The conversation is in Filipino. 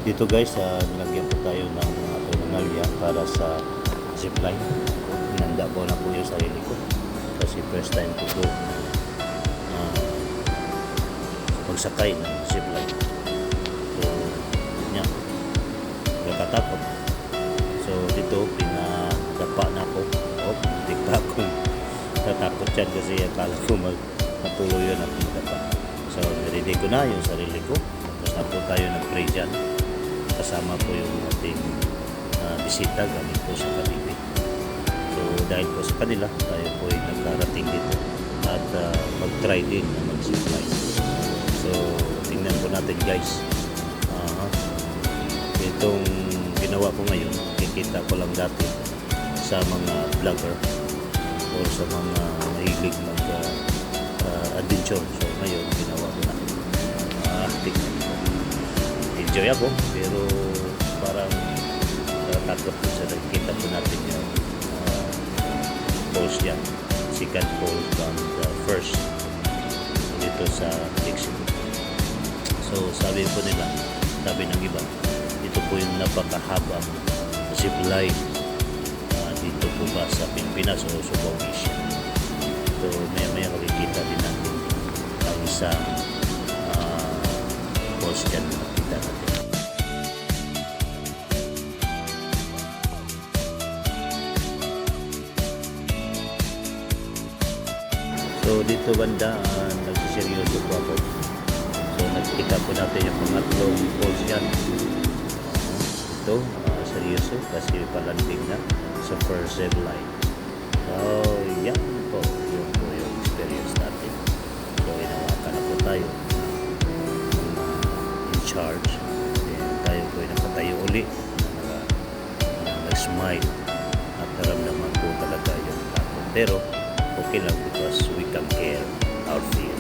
Dito guys, nilagyan po tayo ng tunnelya para sa zipline. Hinanda ko na po yung sarili ko kasi first time ko po magsakay ng zipline. So, yun, nakatakot. So, dito, pinadapa na ako. Hindi pa ako natakot dyan kasi akala ko matuloy yun at madapa. So, narinig ko na yung sarili ko. Tapos na po tayo nag-pray dyan. Kasama po yung ating bisita galing po sa Cavite. So dahil po sa kanila, tayo po ay nagkarating dito at mag-try din na mag-zipline. So tingnan po natin guys. Itong ginawa ko ngayon, kikita ko lang dati sa mga vlogger o sa mga mahilig mag-adventure. So ngayon, ginawa ko na. Tingnan ko. Enjoy ako, pero parang takot po sa nakikita po natin yung falls dyan. Second falls from the first dito sa Mexico. So sabi po nila, sabi ng iba, ito po yung napakahabang zipline dito po ba sa Pilipinas o Subo Asia. So maya makikita din natin ang isang falls dyan na nakita natin. So dito banda, nagsiseryoso po ako. So nakikita po natin yung pangatlong falls yan. Ito, seryoso kasi palanding na sa first zipline. So yan po yung experience natin. So inawakan na po tayo in charge. And tayo po ay nakatayo uli. Nag-smile at naramdaman po talaga yung takot. Pero okay lang because we can care our fear.